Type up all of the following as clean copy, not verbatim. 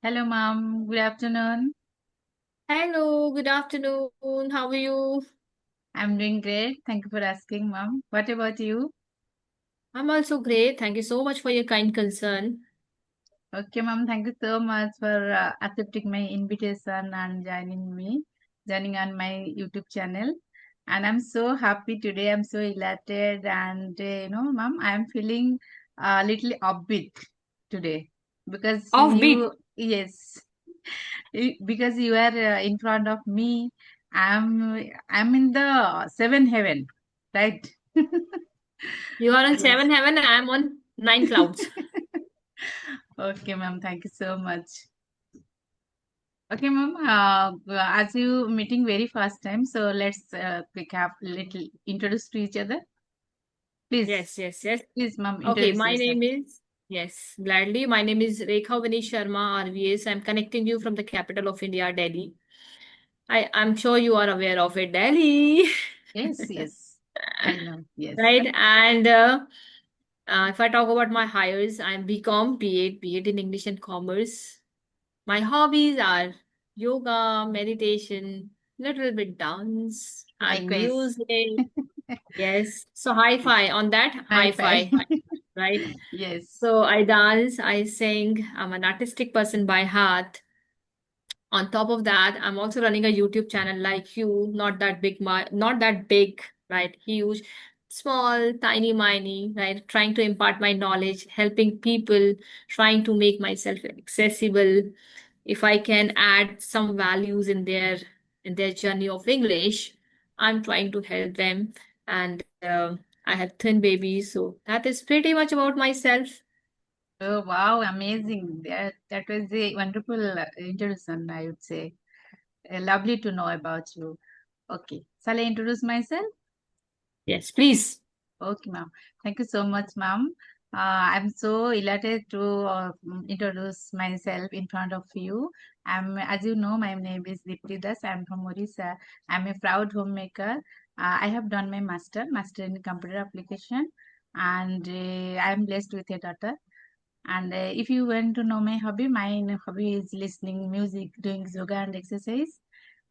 Hello, mom. Good afternoon. Hello, good afternoon. How are you? I'm doing great. Thank you for asking, mom. What about you? I'm also great. Thank you so much for your kind concern. Okay, mom. Thank you so much for accepting my invitation and joining on my YouTube channel. And I'm so happy today. I'm so elated, and mom, I'm feeling a little upbeat today because Offbeat. yes, because you are in front of me. I'm in the seven heaven, right? You are on Yes. seven heaven and I'm on nine clouds. Okay, ma'am. Thank you so much. Okay, ma'am. As you meeting very first time, so let's quick have little introduce to each other. Please, Yes, yes, yes. please, ma'am, Okay, introduce my yourself. name is, yes, gladly. My name is Rekha Vani Sharma, RVS. I'm connecting you from the capital of India, Delhi. I'm sure you are aware of it, Delhi. Yes, yes. I know. Yes. Right? And if I talk about my hires, I'm BCom, B.Ed in English and Commerce. My hobbies are yoga, meditation, little bit dance and Likewise. music. Yes. So hi-fi on that, High five. hi-fi, right? Yes. So I dance, I sing. I'm an artistic person by heart. On top of that, I'm also running a YouTube channel like you, not that big, not that big, right? Huge, small, tiny, miny, right? Trying to impart my knowledge, helping people, trying to make myself accessible. If I can add some values in their journey of English, I'm trying to help them. And I have twin babies, so that is pretty much about myself. Oh, wow, amazing. That was a wonderful introduction, I would say. Lovely to know about you. Okay. Shall I introduce myself? Yes, please. Okay, ma'am. Thank you so much, ma'am. I'm so elated to introduce myself in front of you. As you know, my name is Dipti Das. I'm from Orissa. I'm a proud homemaker. I have done my master in computer application, and I'm blessed with a daughter. And if you want to know my hobby is listening music, doing yoga and exercise.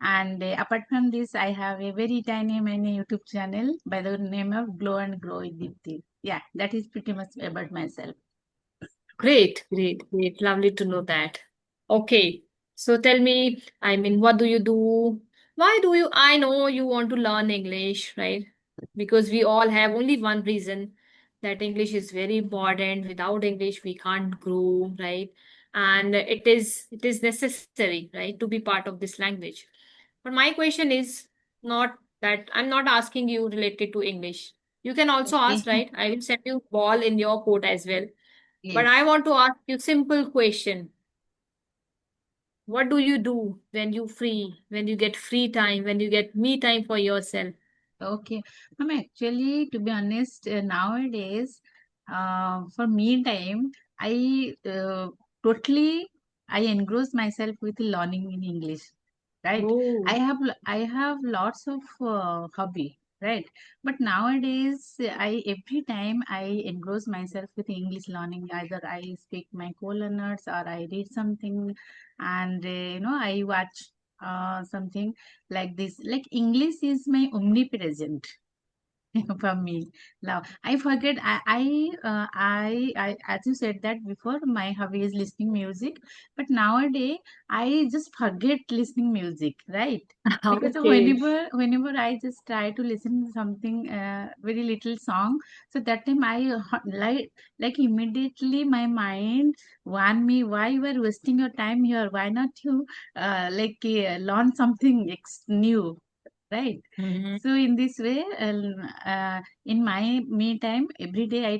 And apart from this, I have a very mini YouTube channel by the name of Glow and Grow with Deepti. Yeah, that is pretty much about myself. Great, great, great. Lovely to know that. Okay. So tell me, I mean, what do you do? Why do you, I know you want to learn English, right? Because we all have only one reason that English is very important. Without English, we can't grow, right? And it is necessary, right, to be part of this language. But my question is not that I'm not asking you related to English. You can also Okay. ask, right? I will send you ball in your court as well. But I Yes. want to ask you simple question. What do you do when you free, when you get free time, when you get me time for yourself? Okay. Actually, to be honest, nowadays, for me time, I totally I engross myself with learning in English. Right. Oh, I have lots of hobby, right? But nowadays, I every time I engross myself with English learning, either I speak my co-learners or I read something, and I watch something like this. Like English is my omnipresent for me now. I forget. I as you said that before, my hobby is listening music, but nowadays I just forget listening music, right? Because okay. whenever I just try to listen something very little song, so that time like immediately my mind warn me, why you are wasting your time here, why not you learn something new, right? Mhm. So in this way, in my me time, every day I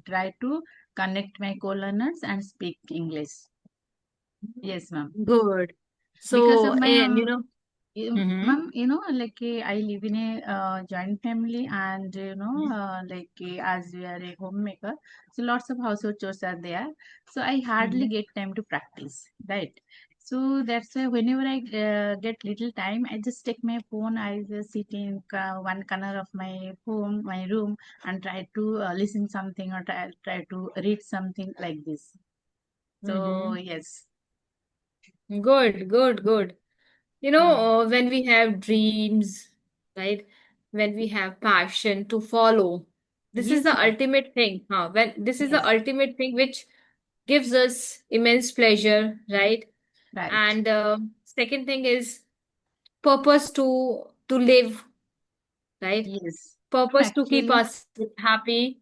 try to connect my co-learners and speak English. Yes, ma'am. Good. Because So, of my and you know, hmm ma'am, I live in a joint family, and as we are a homemaker, so lots of household chores are there. So I hardly get time to practice, right? So that's why whenever I get little time, I just take my phone. I just sit in one corner of my home, my room, and try to listen something or try to read something like this. So hmm yes. Good, good, good. Hmm. When we have dreams, right? When we have passion to follow, this is Yes, the ma'am. ultimate thing, huh? When this is the Yes, ultimate thing which gives us immense pleasure, right? right. And second thing is purpose to live, right? Yes. Purpose to keep Actually, us happy.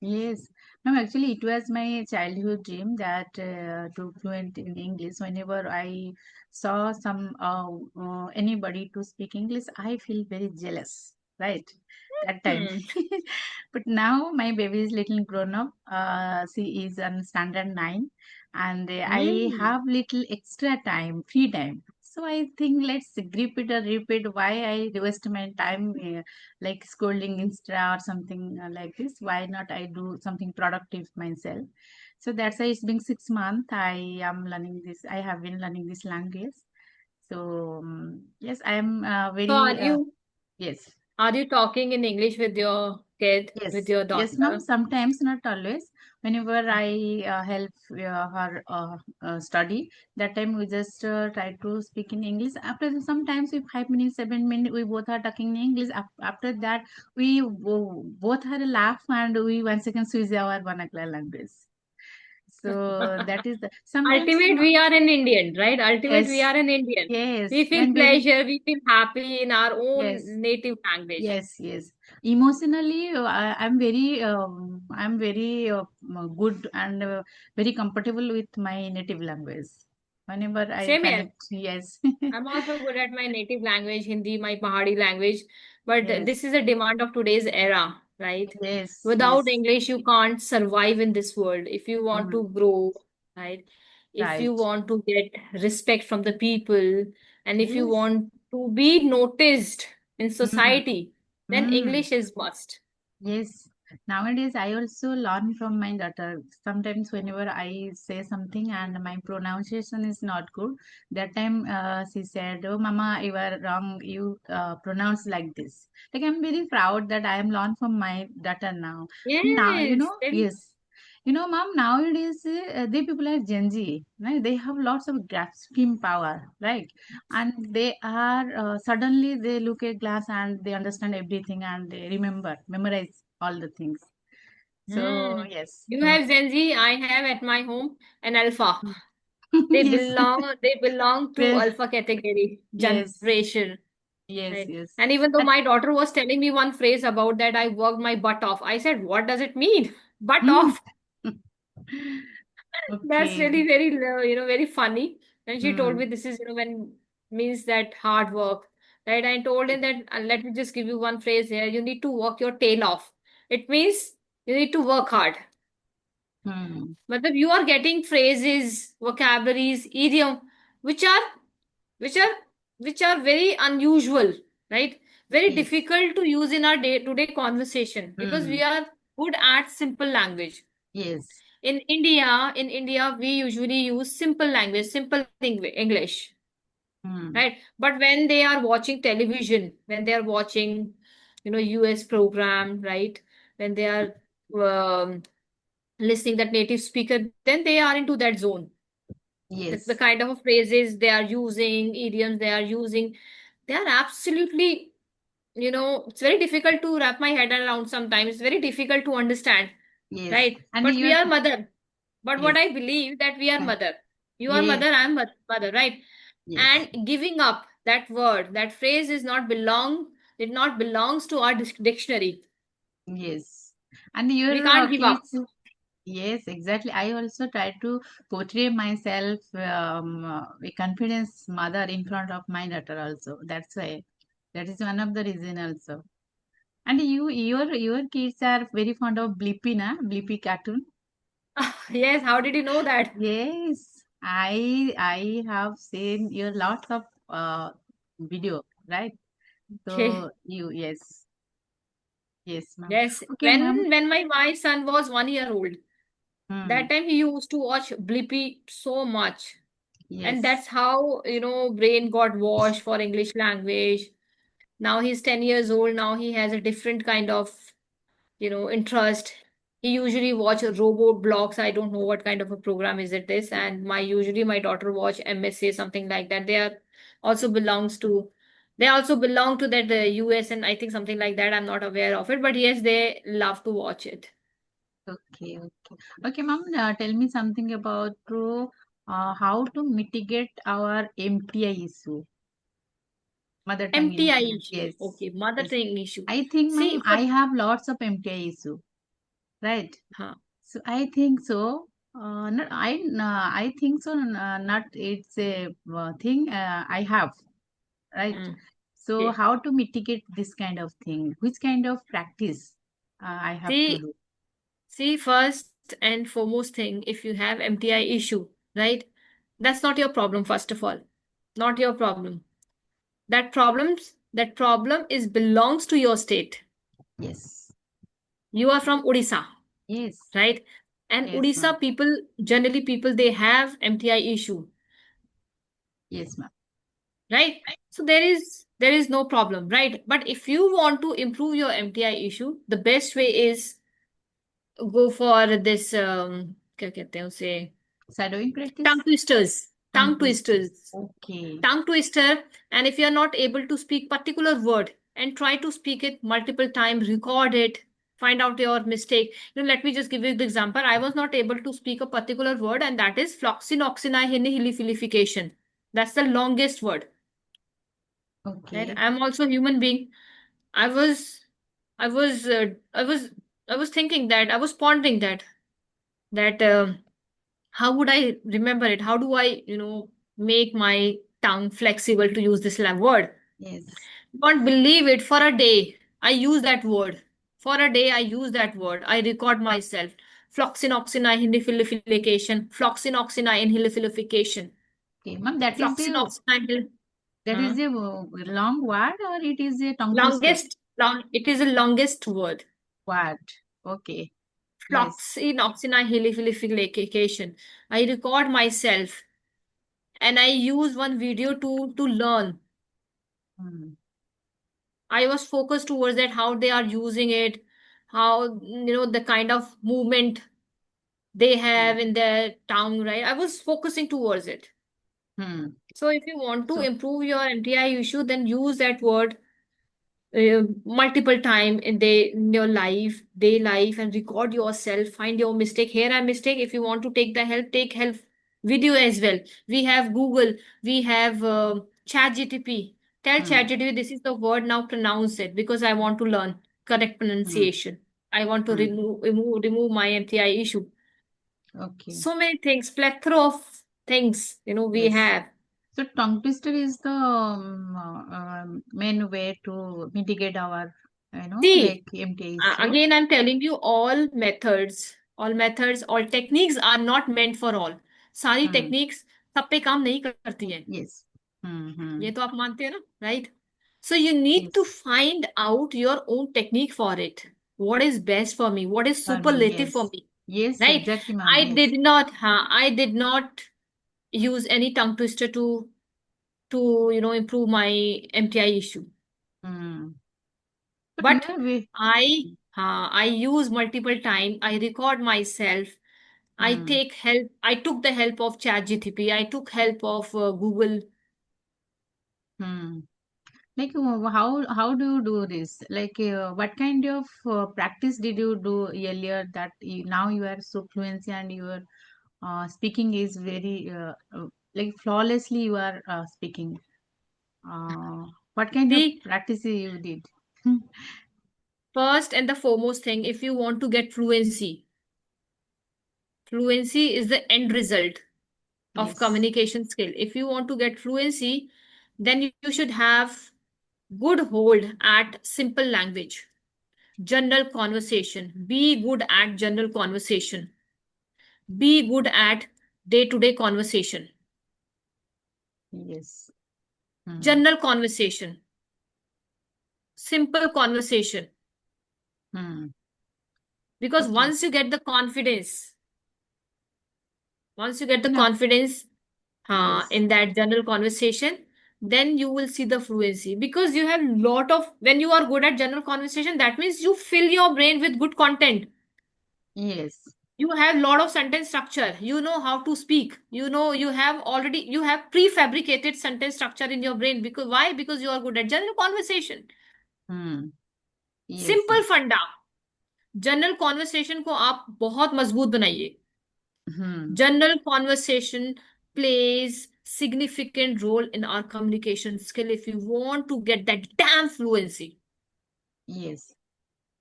yes. No, actually, it was my childhood dream that to fluent in English. Whenever I saw some anybody to speak English, I feel very jealous, right? That time. Hmm. But now my baby is little grown up. She is on standard 9, and I Hmm. have little extra time, free time. So I think let's repeat why I waste my time like scrolling Insta or something like this. Why not I do something productive myself? So that's why it's been 6 months. I am learning this. I have been learning this language. So yes, I am So very yes. are you talking in English with your kid, with Yes, your yes, ma'am. daughter? Sometimes, not always. Whenever I help her study, that time we just try to speak in English. After sometimes, we 5 minutes, 7 minutes, we both are talking in English. After that, we both had a laugh and we once again switch our vernacular language. So that is the sometimes, Ultimate, we are an Indian, right? Ultimate, we yes, are an Indian. We yes. feel When baby, pleasure, we feel happy in our own yes. native language. Yes, yes. Emotionally, I'm very good and very comfortable with my native language. Whenever I Same here. connect, yes, I'm also good at my native language, Hindi, my Pahadi language. But yes, this is a demand of today's era, right? yes, Without yes. English, you can't survive in this world. If you want Mm, to grow, right? If you right. want to get respect from the people, and if you Yes. want to be noticed in Mm, society, then mm. English is must. Yes, nowadays I also learn from my daughter. Sometimes whenever I say something and my pronunciation is not good, that time she said, "Oh, Mama, you are wrong. You pronounce like this." Like I'm very proud that I am learn from my daughter now. Now Yes, very. yes, Mom. Nowadays they people are Gen Z, right? They have lots of grasping power, right? And they are suddenly they look at glass and they understand everything and they memorize all the things. So Hmm. yes. You have Gen Z, I have at my home an Alpha. They Yes. belong to Well, Alpha category yes, generation. yes, Right. yes. And even though And, my daughter was telling me one phrase about that, I worked my butt off. I said, what does it mean? Butt mm. off. That's Okay. really very, very funny. And she told Hmm. me this is, when means that hard work. Right. I told him that, let me just give you one phrase here. You need to work your tail off. It means you need to work hard. Hmm. But you are getting phrases, vocabularies, idiom, which are which are which are very unusual, right? Very Yes. difficult to use in our day-to-day conversation because we Hmm. are good at simple language. Yes. In India, we usually use simple language, simple English, Hmm. right? But when they are watching television, when they are watching, US program, right? When they are um, listening that native speaker, then they are into that zone. The Yes. kind of phrases they are using, idioms they are using, they are absolutely, it's very difficult to wrap my head around sometimes. It's very difficult to understand, Yes. right? And But we you're are mother. But what yes. I believe that we are Huh. mother. You are Yes. mother, I am mother, right? Yes. And giving up that word, that phrase it not belongs to our dictionary. Yes. And We your can't give up. kids. Yes, exactly. I also try to portray myself a confidence mother in front of my daughter also. That's why that is one of the reason also. And your kids are very fond of Blippi, na? Blippi cartoon. Yes, how did you know that? Yes, I have seen your lots of video, right? Okay. So you yes, ma'am. Yes, Okay, ma'am. when my son was 1 year old, Hmm. that time he used to watch Blippi so much. And Yes, that's how, brain got washed for English language. Now he's 10 years old. Now he has a different kind of, interest. He usually watch robot blogs. I don't know what kind of a program is it this. And my daughter watch MSA, something like that. Also belongs to they also belong to that US, and I think something like that. I'm not aware of it, but yes, they love to watch it. Okay, okay. Okay, ma'am, tell me something about how to mitigate our MTI issue, mother tongue MTI influence. issue. Yes, Okay, mother yes. tongue issue. I think, See, ma'am, I have lots of MTI issue, right? huh, So I think so. I think so. Not it's a thing I have, right? mm, So okay. how to mitigate this kind of thing? Which kind of practice I have to See, do? see, first and foremost thing, if you have MTI issue, right? That's not your problem, first of all. Not your problem. That problem is belongs to your state. Yes, You are from Odisha, yes, right? And yes, ma'am. Odisha people, generally people, they have MTI issue, Yes, ma'am. right? So there is no problem, right? But if you want to improve your MTI issue, the best way is go for this क्या कहते हैं उसे Shadowing practice, tongue twisters, tongue tongue twisters. twisters, Okay. tongue twister. And if you're not able to speak particular word, and try to speak it multiple times, record it, find out your mistake. Let me just give you the example. I was not able to speak a particular word, and that is floxinoxynihilifilification. That's the longest word, right? Okay. I'm also a human being. I was i was uh, i was i was thinking that, I was pondering that how would I remember it? How do I, make my tongue flexible to use this word? Yes. Won't believe it. For a day, I use that word. For a day, I use that word. I record myself. Floxinoxynihilifilification. Floxinoxynihilifilification. Okay, ma'am. Floxinoxynihil. That Huh? is a long word or it is a tongue twister It is the longest word. word. Okay. Yes. Floxinoxynihilifilification. I record myself, and I use one video to learn. Hmm. I was focused towards that, how they are using it, how, the kind of movement they Hmm. have in their tongue, right? I was focusing towards it. Hmm. So if you want to So, improve your MTI issue, then use that word multiple time in your day life, and record yourself. Find your mistake. Here I mistake. If you want to take help video as well. We have Google. We have ChatGTP. Tell hmm. ChatGTP, this is the word, now pronounce it, because I want to learn correct Hmm. pronunciation. I want to Hmm. remove my MTI issue. Okay. So many things, plethora of things, we Yes. have. So tongue twister is the main way to mitigate our, like See, MTI issue. again, I'm telling you, all techniques are not meant for all. सारी Hmm. techniques सब पे काम नहीं करती हैं. Yes. Hmm. Hmm. ये तो आप मानते हैं ना, right? So you need to Yes. find out your own technique for it. What is best for me? What is For me, superlative for yes. me? Yes, Right? exactly, ma'am. Yes. I did not use any tongue twister to improve my MTI issue. Hmm. But But maybe. I use multiple time. I record myself. Hmm. I took the help of ChatGPT. I took help of Google. Hmm. Like how do you do this? Like what kind of practice did you do earlier that now you are so fluency and your speaking is very like flawlessly you are speaking. What kind of See, practice you did? first and the foremost thing, if you want to get fluency is the end result of Yes. communication skill. If you want to get fluency, then you should have good hold at simple language, general conversation. Be good at general conversation. Be good at day-to-day conversation, Yes. Hmm. general conversation, simple conversation. Hmm. Because Okay. once you get the Enough. confidence Yes. in that general conversation, then you will see the fluency. Because you have lot of, when you are good at general conversation, that means you fill your brain with good content. Yes. You have lot of sentence structure. You know how to speak. You know you have already you have prefabricated sentence structure in your brain. Because why? Because you are good at general conversation. Hmm. Yes. Simple फंडा, general conversation को आप बहुत मजबूत बनाइए. Hmm. General conversation plays significant role in our communication skill if you want to get that damn fluency. Yes.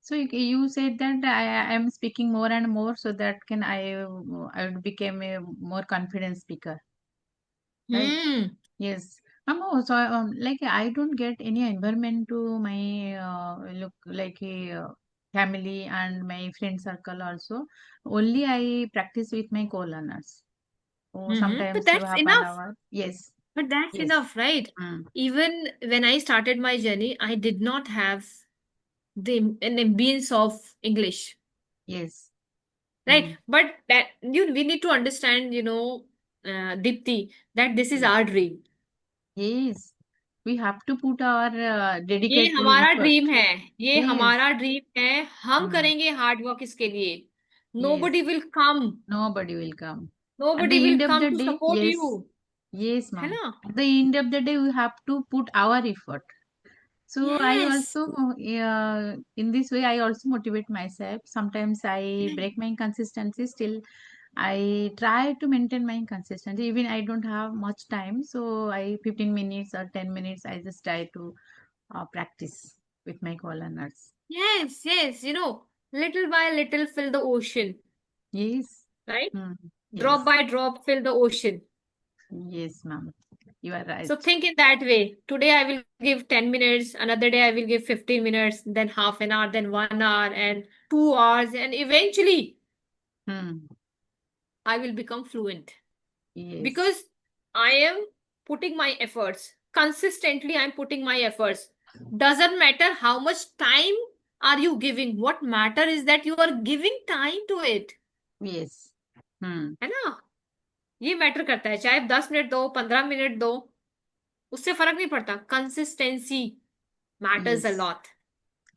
So you said that I am speaking more and more so that can I would become a more confident speaker, right? Hmm. Yes. So like I don't get any environment to my look like a family and my friend circle also. Only I practice with my co-learners. Oh, But sometimes that's half an enough. hour. Yes. But that's Yes. enough, right? Mm. Even when I started my journey, I did not have an ambience of English, Yes. right? Mm. But that we need to understand, Dipti, that this is Yes. our dream. Yes. We have to put our ये dedicatory हमारा effort. Dream है. ये Yes. हमारा dream है. हम Mm. करेंगे hard work इसके लिए. Yes. Nobody will come. Nobody will come. At Nobody the will end of come the to day, support yes. you. Yes, है ma'am. ना? At the end of the day, we have to put our effort. So I Yes. also, in this way, I also motivate myself. Sometimes I break my consistency. Still, I try to maintain my consistency. Even I don't have much time, so I 15 minutes or 10 minutes. I just try to practice with my co-learners. Yes, yes. Little by little fill the ocean, Yes. right? Hmm. Drop Yes. by drop fill the ocean. Yes, ma'am. You are So right. think in that way. Today I will give 10 minutes, another day I will give 15 minutes, then half an hour, then 1 hour, and 2 hours, and eventually Hmm. I will become fluent. Yes. Because I am putting my efforts consistently. I'm putting my efforts. Doesn't matter how much time are you giving. What matter is that you are giving time to it. Yes. Hmm. है ना? ये matter करता है. चाहे 10 minute दो, 15 minute दो, उससे फर्क नहीं पड़ता. Consistency matters a Yes. Lot.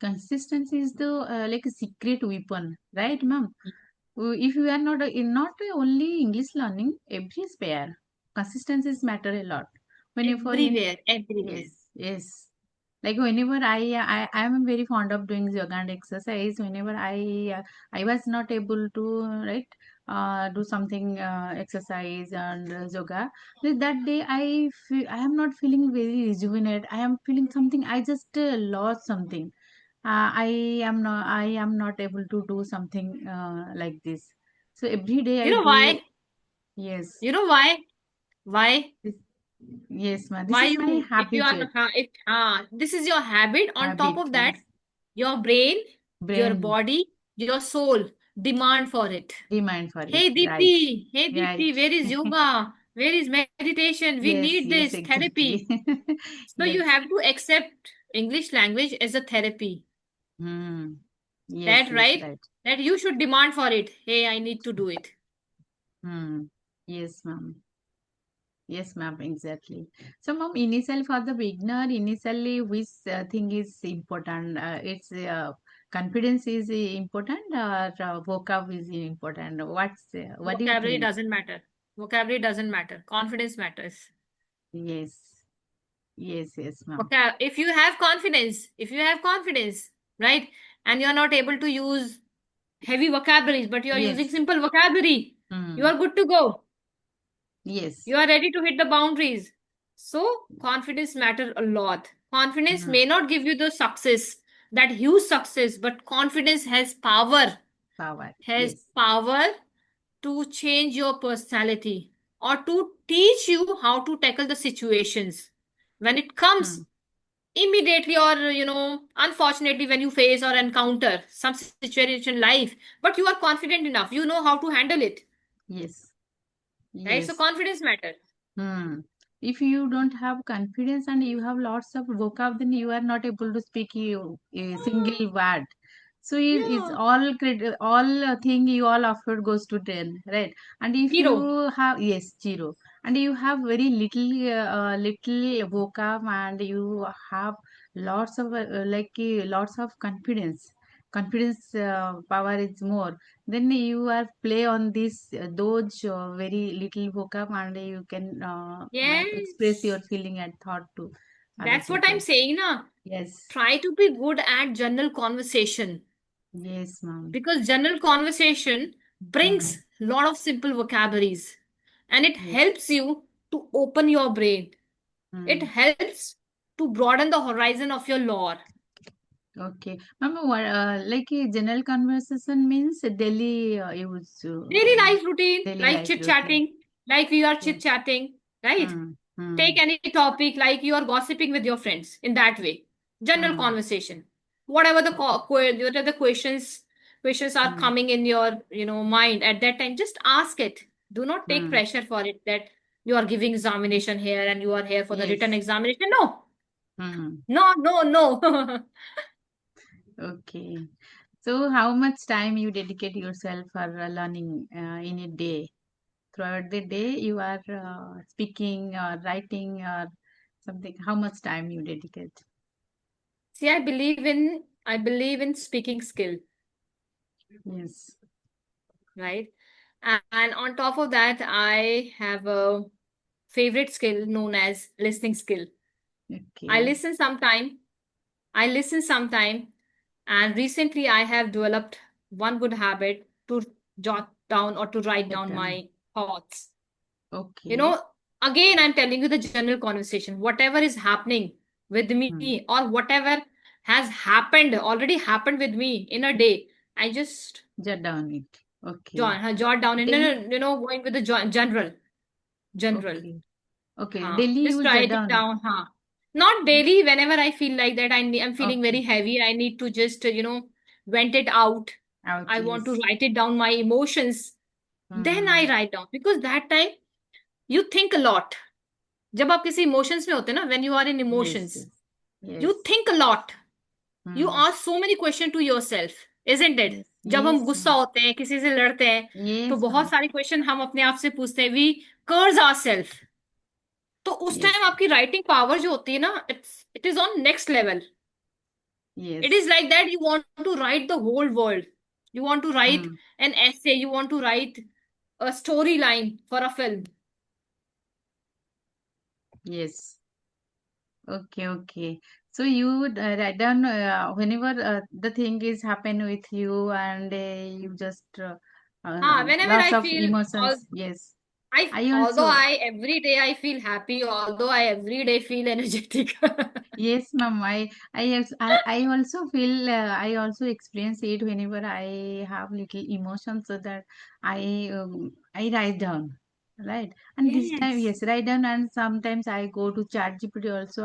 Consistency is the like a secret weapon, right, ma'am? If you are not only English learning, every spare consistencies matter a lot. Whenever in Everywhere, everywhere. yes, yes. Like whenever I am very fond of doing yoga and exercise. Whenever I was not able to right do something exercise and yoga, that day I am not feeling very rejuvenated. I am feeling something. I just lost something. I am not able to do something like this. So every day You I know do. why? Yes, You know why? Why? this, yes, ma. This Why is my you, if you are, habitude, if, this is your habit. On top habit. of that, Yes, your brain, your brain body, your soul demand for it. demand for it. Hey Right, Deepti, hey right. Deepti, where is yoga? Where is meditation? We Yes, need yes, this exactly. therapy. So Yes. you have to accept English language as a therapy. Hmm. Yes, That yes, right? right. That you should demand for it. Hey, I need to do it. Hmm. Yes, ma'am. Yes, ma'am, exactly. So, ma'am, initially for the beginner, initially which thing is important? It's confidence is important or vocab is important? What do you Vocabulary think? doesn't matter. Vocabulary doesn't matter. Confidence matters. Yes, yes, yes, ma'am. Okay, if you have confidence, right, and you are not able to use heavy vocabularies, but you are using Yes. simple vocabulary, you Hmm. are good to go. Yes. You are ready to hit the boundaries. So, confidence matter a lot. Confidence Hmm. may not give you the success, that huge success, but confidence Power. has Yes. power to change your personality or to teach you how to tackle the situations when it comes Hmm. immediately, or unfortunately, when you face or encounter some situation in life, but you are confident enough, you know how to handle it, Yes. right? So Yes. confidence matters. Hmm. If you don't have confidence and you have lots of vocab, then you are not able to speak a single word. So it's Yeah. all thing you all offer goes to 10, right? And if you Zero. have yes 0, and you have very little vocab and you have lots of lots of confidence. confidence power is more, then you are play on this those very little vocab, and you can express your Yes. feeling and thought to other That's what I'm people. saying, na. Yes, Try to be good at general conversation yes, ma'am. because general conversation Hmm. brings a lot of simple vocabularies and it Yes. helps you to open your brain. It Hmm. helps to broaden the horizon of your lore. Okay, ma'am. What like a general conversation means a daily use, Daily life routine, daily like life chit routine. chatting, like we are chit Yes. chatting, right? Hmm. Hmm. Take any topic, like you are gossiping with your friends in that way. General Hmm. conversation. Whatever the whatever the questions are Hmm. coming in your mind at that time, just ask it. Do not take Hmm. pressure for it that you are giving examination here and you are here for the written Yes. examination. No, Hmm. no, no, no. Okay. So, how much time you dedicate yourself for learning in a day? Throughout the day, you are speaking or writing or something. How much time you dedicate? See, I believe in speaking skill, Yes. right? And on top of that, I have a favorite skill known as listening skill. I Okay. listen sometime. I listen sometime. And recently I have developed one good habit to jot down or to write Get down done. my thoughts. You Okay. know, again, I'm telling you the general conversation. Whatever is happening with Hmm. me or whatever has happened, already happened with me in a day, I just Jot down it. Okay. jot down in, Daily. going with the general. Okay. Okay. Huh. Daily Just you jot write it down. down. Huh. Not daily. Whenever I feel like that, I'm feeling very Okay. heavy. I need to just, vent it out. Out. I want to Yes. write it down, my emotions. Then I Hmm. write down because that time you think a lot. जब आप किसी emotions में होते हैं ना, when you are in Yes. emotions, Yes. you Yes. think a lot. You Hmm. ask so many questions to yourself, isn't it? Yes. जब हम Yes, गुस्सा ma'am. होते हैं, किसी से लड़ते हैं, तो Yes, बहुत ma'am. सारी क्वेश्चन हम अपने आप से पूछते हैं. We curse ourselves. तो उस Yes. टाइम आपकी राइटिंग पावर जो होती है ना, it is on next level. It is Yes. like that you want to write the whole world. You want to write Hmm. an essay. You want to write a storyline for a film. Yes. Okay. Okay. So you would write down whenever the thing is happen with you, and you just Whenever lots I of feel all emotions. Yes. I I although also. I every day I feel happy, although I every day feel energetic. Yes, ma'am. I also feel I also experience it whenever I have little emotions, so that I write down, right? And this time, Yes. yes, write down, and sometimes I go to ChatGPT also.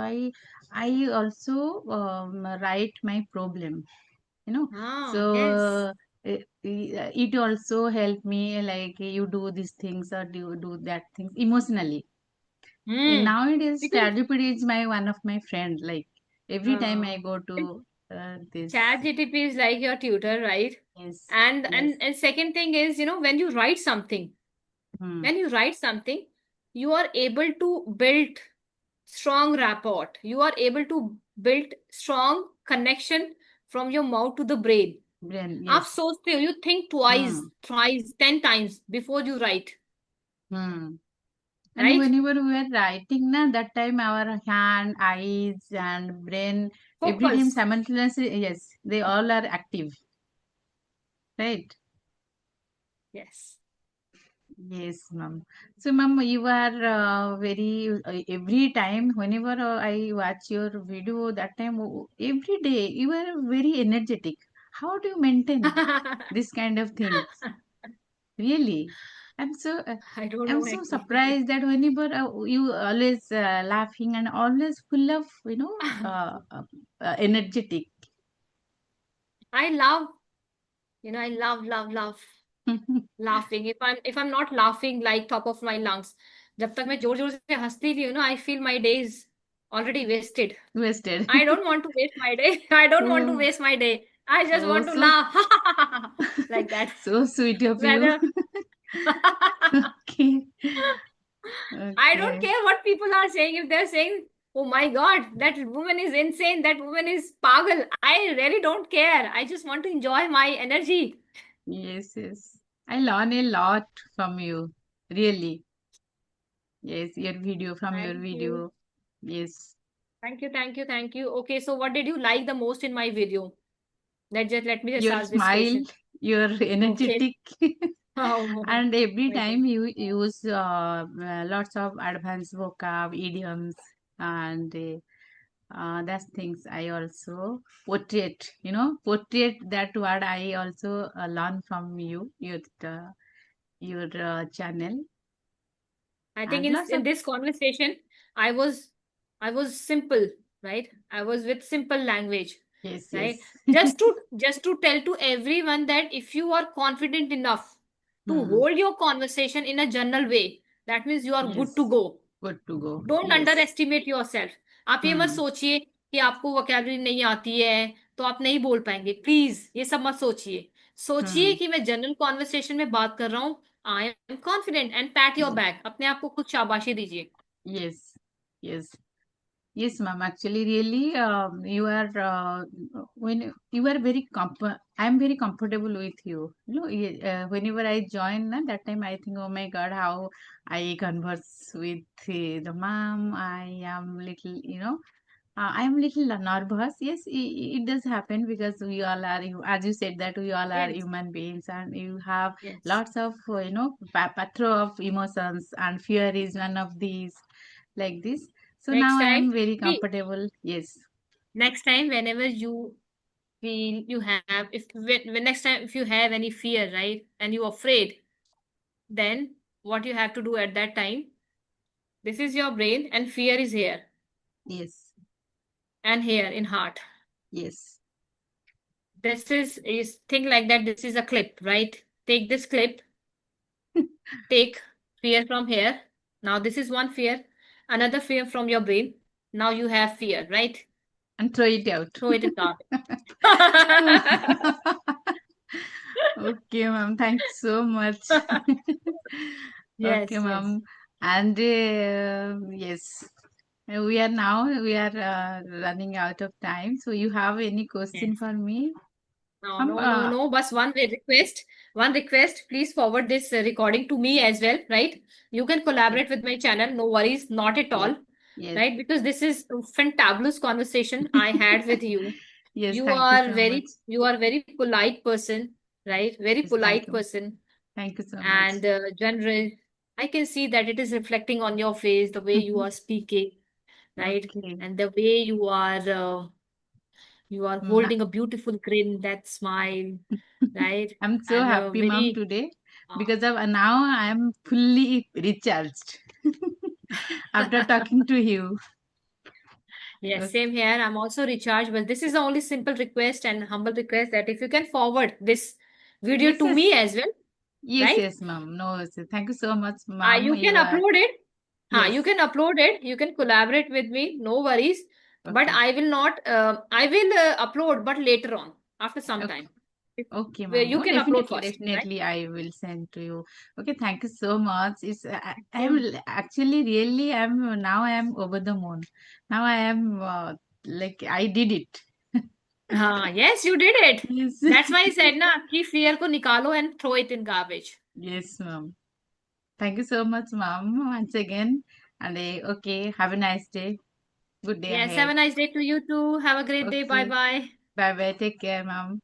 I also write my problem, you know. Yes. So it also help me, like you do these things or do that things emotionally. Hmm. Nowadays, Because ChatGPT is my one of my friend. Like every time uh, I go to this, ChatGPT is like your tutor, right? yes, And yes, and and second thing is, when you write something, hmm, when you write something, you are able to build strong rapport. You are able to build strong connection from your mouth to the brain. brain, आप yes, सोचते हो, you think twice, hmm, thrice, 10 times before you write, hmm. And right? whenever we are writing, na, that time our hand, eyes, and brain, every time Focus. simultaneously, yes, they all are active, right? Yes. Yes, ma'am. So, ma'am, you are very every time whenever I watch your video, that time every day you are very energetic. How do you maintain this kind of things? Really, I'm so uh, I don't I'm know so actually. surprised that whenever you always laughing and always full of energetic. I love, I love laughing. If I'm not laughing like top of my lungs, जब तक मैं जोर जोर से हंसती नहीं हूँ ना, I feel my day is already wasted. Wasted. I don't want to waste my day. I don't want to Oh, waste my day. I just oh, want to so laugh like that. so sweet of you. Whether Okay. I don't Okay. care what people are saying. If they're saying Oh my God, that woman is insane. That woman is pagal. I really don't care. I just want to enjoy my energy. Yes, yes. I learn a lot from you. Really. Yes, your Thank you. video. Yes. Thank you, thank you, thank you. Okay, so what did you like the most in my video? Let me just Your ask this smile, question. your Okay. energetic, Oh and every my God. time you use lots of advanced vocab, idioms, and that's things I also portrait. Portrait, that word I also learn from you, your channel, I think and lots in of this conversation, I was I was simple, right? I was with simple language, yes, yes. right? Just to tell to everyone that if you are confident enough to Hmm. hold your conversation in a general way, that means you are good to Yes, go. good to go. Don't under Yes. Estimate your self. आप ये मत Hmm. सोचिए कि आपको vocabulary नहीं आती है तो आप नहीं बोल पाएंगे. प्लीज ये सब मत सोचिए. सोचिए Hmm. कि मैं जनरल कॉन्वर्सेशन में बात कर रहा हूँ. I am confident and PAT your Yes. Back. अपने आप को खुद शाबाशी दीजिए. Yes. Yes. Yes, ma'am. Actually, really, you are when you are very I am very comfortable with you. Whenever I join, that time I think, oh my God, how I converse with the mom. I am little, I am little nervous. Yes, it does happen because we all are, as you said, that we all are Yes, human beings, and you have yes. lots of, pathway of emotions, and fear is one of these, like this. So Next now I time, am very see, comfortable. Yes, next time, whenever you feel you have, if when next time if you have any fear, right, and you're afraid, then what you have to do at that time, this is your brain and fear is here yes, and here in heart. yes. This is think like that. This is a clip, right? Take this clip, take fear from here. Now this is one fear, another fear from your brain. Now you have fear, right? And throw it out. Throw it in garbage. Okay, ma'am. Thank you so much. Okay, Yes, yes, ma'am. And yes, we are running out of time. So you have any question yes. for me? No, Um, no, no, uh, no. But request. One request. Please forward this recording to me as well, right? You can yes, collaborate with my channel. No worries, not at yes, all, yes. right? Because this is a fantabulous conversation I had with you. Yes, thank you so much. You are very polite person, right? Very Yes, thank polite you. person Thank you so much. and generous. I can see that it is reflecting on your face, the way you are speaking, right? Okay. And the way you are Mm, holding a beautiful grin, that smile, right? I'm so And happy, mom, very today uh, because of now I'm fully recharged after talking to you. yes, Okay. same here. I'm also recharged. Well, this is the only simple request and humble request that if you can forward this video Yes, to yes, me as well, yes, right? yes, mom. No, sir. Thank you so much, mom. You can You are upload it. yes. You can upload it. You can collaborate with me. No worries. But Okay, I will not. I will upload, but later on, after some okay, time. If, okay, where mom. you Oh, can upload definitely, first, right? definitely, I will send to you. Okay, thank you so much. I am Same. actually really I am over the moon. Now I am like I did it. Yes, you did it. Yes, That's why I said na कि fear को निकालो and throw it in garbage. yes, mom. Thank you so much, mom, once again. And okay, have a nice day. Good day Yes, have ahead. a nice day to you too. Have a great day. Bye Okay, bye. bye bye. Take care, mom.